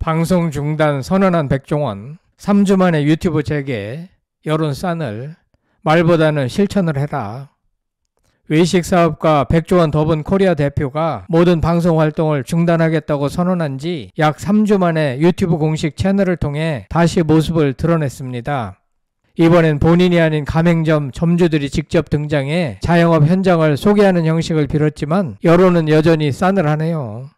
방송 중단 선언한 백종원, 3주 만에 유튜브 재개, 여론 싼을 말보다는 실천을 해라. 외식사업가 백종원 더본코리아 대표가 모든 방송 활동을 중단하겠다고 선언한 지 약 3주 만에 유튜브 공식 채널을 통해 다시 모습을 드러냈습니다. 이번엔 본인이 아닌 가맹점 점주들이 직접 등장해 자영업 현장을 소개하는 형식을 빌었지만 여론은 여전히 싸늘하네요.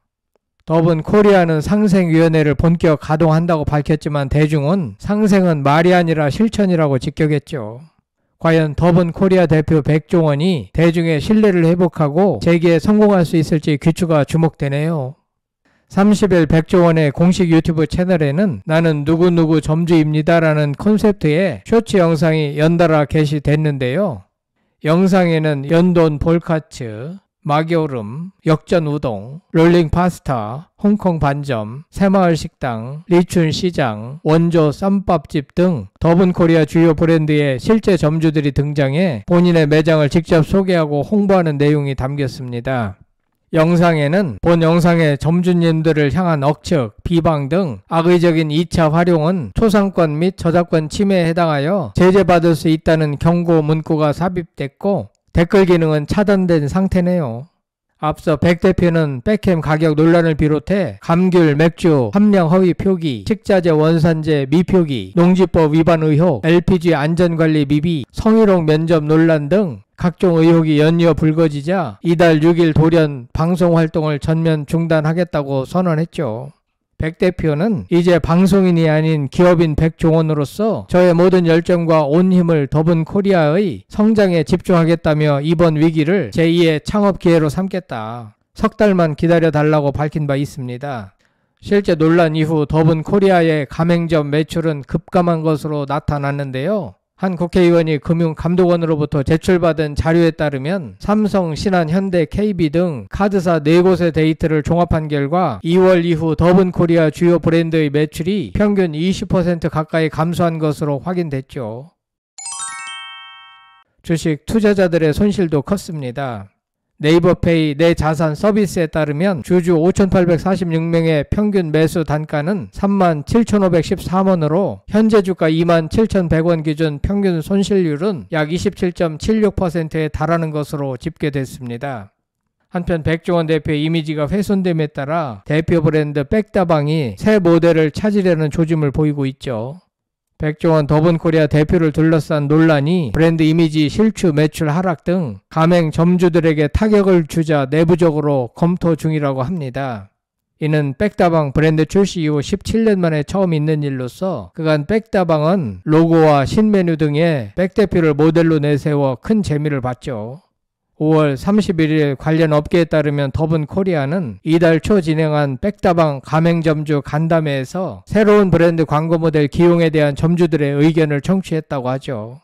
더본코리아는 상생위원회를 본격 가동한다고 밝혔지만 대중은 상생은 말이 아니라 실천이라고 직격했죠. 과연 더본코리아 대표 백종원이 대중의 신뢰를 회복하고 재기에 성공할 수 있을지 귀추가 주목되네요. 30일 백종원의 공식 유튜브 채널에는 나는 누구누구 점주입니다 라는 콘셉트의 쇼츠 영상이 연달아 게시됐는데요. 영상에는 연돈 볼카츠, 마겨울음, 역전 우동, 롤링 파스타, 홍콩 반점, 새마을 식당, 리춘 시장, 원조 쌈밥집 등 더본코리아 주요 브랜드의 실제 점주들이 등장해 본인의 매장을 직접 소개하고 홍보하는 내용이 담겼습니다. 영상에는 본 영상의 점주님들을 향한 억측, 비방 등 악의적인 2차 활용은 초상권 및 저작권 침해에 해당하여 제재받을 수 있다는 경고 문구가 삽입됐고 댓글 기능은 차단된 상태네요. 앞서 백 대표는 백캠 가격 논란을 비롯해 감귤, 맥주, 함량 허위 표기, 식자재 원산재 미표기, 농지법 위반 의혹, LPG 안전관리 미비, 성희롱 면접 논란 등 각종 의혹이 연이어 불거지자 이달 6일 돌연 방송활동을 전면 중단하겠다고 선언했죠. 백 대표는 이제 방송인이 아닌 기업인 백종원으로서 저의 모든 열정과 온 힘을 더본코리아의 성장에 집중하겠다며 이번 위기를 제2의 창업 기회로 삼겠다. 석 달만 기다려달라고 밝힌 바 있습니다. 실제 논란 이후 더본코리아의 가맹점 매출은 급감한 것으로 나타났는데요. 한 국회의원이 금융감독원으로부터 제출받은 자료에 따르면 삼성, 신한, 현대, KB 등 카드사 4곳의 데이터를 종합한 결과 2월 이후 더본코리아 주요 브랜드의 매출이 평균 20% 가까이 감소한 것으로 확인됐죠. 주식 투자자들의 손실도 컸습니다. 네이버페이 내 자산 서비스에 따르면 주주 5,846명의 평균 매수 단가는 37,514원으로 현재 주가 27,100원 기준 평균 손실률은 약 27.76%에 달하는 것으로 집계됐습니다. 한편 백종원 대표의 이미지가 훼손됨에 따라 대표 브랜드 백다방이 새 모델을 찾으려는 조짐을 보이고 있죠. 백종원 더본코리아 대표를 둘러싼 논란이 브랜드 이미지 실추 매출 하락 등 가맹 점주들에게 타격을 주자 내부적으로 검토 중이라고 합니다. 이는 백다방 브랜드 출시 이후 17년 만에 처음 있는 일로서 그간 백다방은 로고와 신메뉴 등의 백 대표를 모델로 내세워 큰 재미를 봤죠. 5월 31일 관련 업계에 따르면 더본코리아는 이달 초 진행한 백다방 가맹점주 간담회에서 새로운 브랜드 광고 모델 기용에 대한 점주들의 의견을 청취했다고 하죠.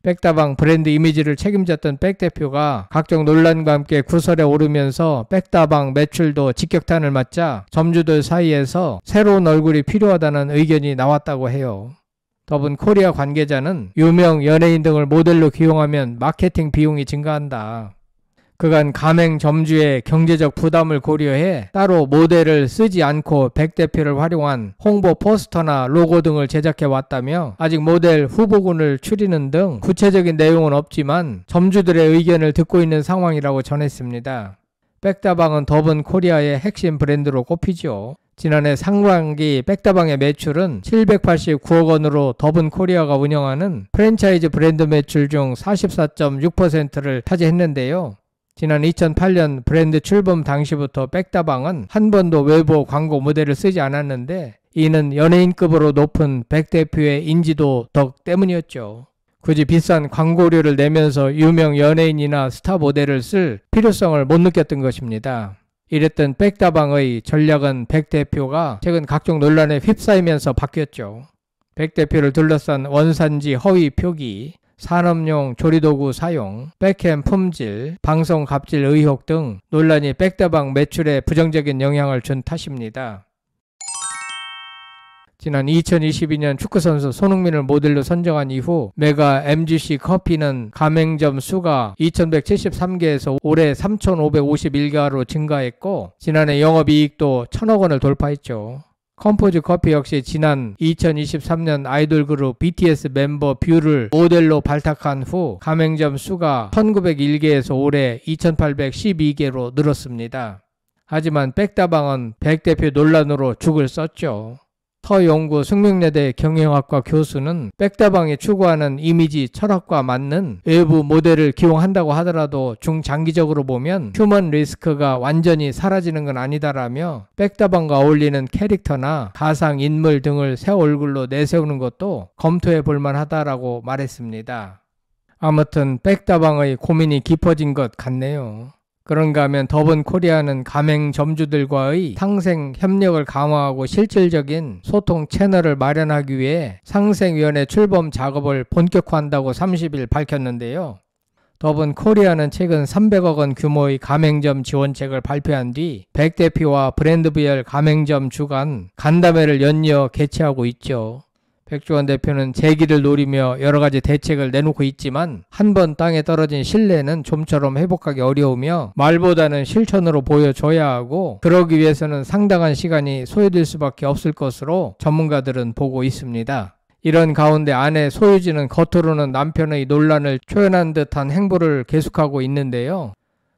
백다방 브랜드 이미지를 책임졌던 백 대표가 각종 논란과 함께 구설에 오르면서 백다방 매출도 직격탄을 맞자 점주들 사이에서 새로운 얼굴이 필요하다는 의견이 나왔다고 해요. 더본코리아 관계자는 유명 연예인 등을 모델로 기용하면 마케팅 비용이 증가한다. 그간 가맹 점주의 경제적 부담을 고려해 따로 모델을 쓰지 않고 백 대표를 활용한 홍보 포스터나 로고 등을 제작해 왔다며 아직 모델 후보군을 추리는 등 구체적인 내용은 없지만 점주들의 의견을 듣고 있는 상황이라고 전했습니다. 백다방은 더본코리아의 핵심 브랜드로 꼽히죠. 지난해 상반기 백다방의 매출은 789억 원으로 더본코리아가 운영하는 프랜차이즈 브랜드 매출 중 44.6%를 차지했는데요. 지난 2008년 브랜드 출범 당시부터 백다방은 한 번도 외부 광고 모델을 쓰지 않았는데 이는 연예인급으로 높은 백 대표의 인지도 덕 때문이었죠. 굳이 비싼 광고료를 내면서 유명 연예인이나 스타 모델을 쓸 필요성을 못 느꼈던 것입니다. 이랬던 백다방의 전략은 백 대표가 최근 각종 논란에 휩싸이면서 바뀌었죠. 백 대표를 둘러싼 원산지 허위 표기, 산업용 조리도구 사용, 백캠 품질, 방송 갑질 의혹 등 논란이 백다방 매출에 부정적인 영향을 준 탓입니다. 지난 2022년 축구선수 손흥민을 모델로 선정한 이후 메가 MGC 커피는 가맹점 수가 2173개에서 올해 3551가로 증가했고 지난해 영업이익도 1,000억 원을 돌파했죠. 컴포즈 커피 역시 지난 2023년 아이돌 그룹 BTS 멤버 뷰를 모델로 발탁한 후 가맹점 수가 1901개에서 올해 2812개로 늘었습니다. 하지만 백다방은 백 대표 논란으로 죽을 썼죠. 서영구 숙명여대 경영학과 교수는 백다방이 추구하는 이미지 철학과 맞는 외부 모델을 기용한다고 하더라도 중장기적으로 보면 휴먼 리스크가 완전히 사라지는 건 아니다라며 백다방과 어울리는 캐릭터나 가상 인물 등을 새 얼굴로 내세우는 것도 검토해 볼 만하다라고 말했습니다. 아무튼 백다방의 고민이 깊어진 것 같네요. 그런가 하면 더본코리아는 가맹점주들과의 상생 협력을 강화하고 실질적인 소통 채널을 마련하기 위해 상생위원회 출범 작업을 본격화한다고 30일 밝혔는데요. 더본코리아는 최근 300억 원 규모의 가맹점 지원책을 발표한 뒤 백 대표와 브랜드별 가맹점 주간 간담회를 연이어 개최하고 있죠. 백종원 대표는 재기를 노리며 여러가지 대책을 내놓고 있지만 한 번 땅에 떨어진 신뢰는 좀처럼 회복하기 어려우며 말보다는 실천으로 보여줘야 하고 그러기 위해서는 상당한 시간이 소요될 수밖에 없을 것으로 전문가들은 보고 있습니다. 이런 가운데 아내 소유진은 겉으로는 남편의 논란을 초연한 듯한 행보를 계속하고 있는데요.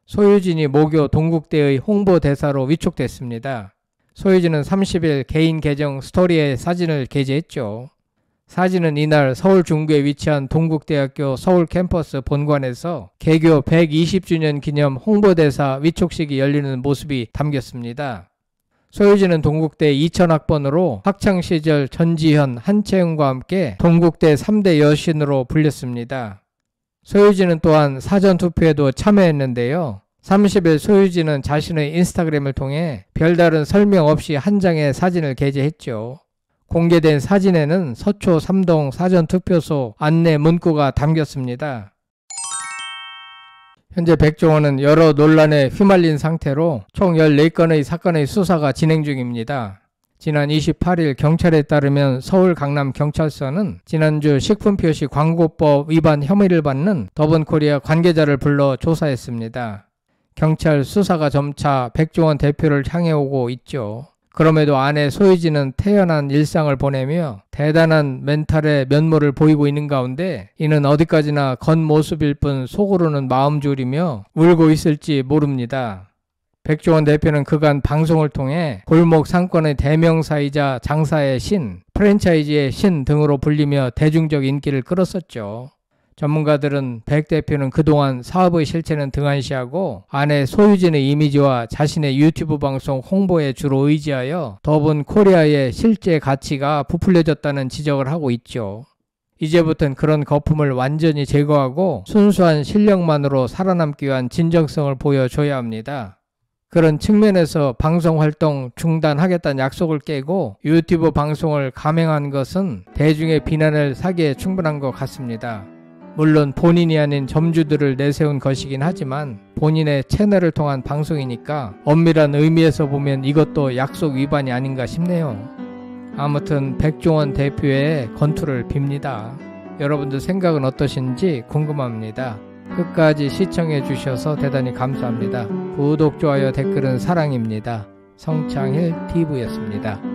소유진이 모교 동국대의 홍보대사로 위촉됐습니다. 소유진은 30일 개인 계정 스토리에 사진을 게재했죠. 사진은 이날 서울 중구에 위치한 동국대학교 서울 캠퍼스 본관에서 개교 120주년 기념 홍보대사 위촉식이 열리는 모습이 담겼습니다. 소유진은 동국대 2000학번으로 학창시절 전지현, 한채영과 함께 동국대 3대 여신으로 불렸습니다. 소유진은 또한 사전투표에도 참여했는데요. 30일 소유진은 자신의 인스타그램을 통해 별다른 설명 없이 한 장의 사진을 게재했죠. 공개된 사진에는 서초 3동 사전투표소 안내 문구가 담겼습니다. 현재 백종원은 여러 논란에 휘말린 상태로 총 14건의 사건의 수사가 진행 중입니다. 지난 28일 경찰에 따르면 서울 강남경찰서는 지난주 식품표시 광고법 위반 혐의를 받는 더본코리아 관계자를 불러 조사했습니다. 경찰 수사가 점차 백종원 대표를 향해 오고 있죠. 그럼에도 아내 소유진은 태연한 일상을 보내며 대단한 멘탈의 면모를 보이고 있는 가운데 이는 어디까지나 겉모습일 뿐 속으로는 마음 졸이며 울고 있을지 모릅니다. 백종원 대표는 그간 방송을 통해 골목 상권의 대명사이자 장사의 신, 프랜차이즈의 신 등으로 불리며 대중적 인기를 끌었었죠. 전문가들은 백 대표는 그동안 사업의 실체는 등한시하고 아내 소유진의 이미지와 자신의 유튜브 방송 홍보에 주로 의지하여 더본코리아의 실제 가치가 부풀려졌다는 지적을 하고 있죠. 이제부터는 그런 거품을 완전히 제거하고 순수한 실력만으로 살아남기 위한 진정성을 보여줘야 합니다. 그런 측면에서 방송활동 중단하겠다는 약속을 깨고 유튜브 방송을 감행한 것은 대중의 비난을 사기에 충분한 것 같습니다. 물론 본인이 아닌 점주들을 내세운 것이긴 하지만 본인의 채널을 통한 방송이니까 엄밀한 의미에서 보면 이것도 약속 위반이 아닌가 싶네요. 아무튼 백종원 대표의 건투를 빕니다. 여러분들 생각은 어떠신지 궁금합니다. 끝까지 시청해 주셔서 대단히 감사합니다. 구독, 좋아요, 댓글은 사랑입니다. 성창일 TV였습니다.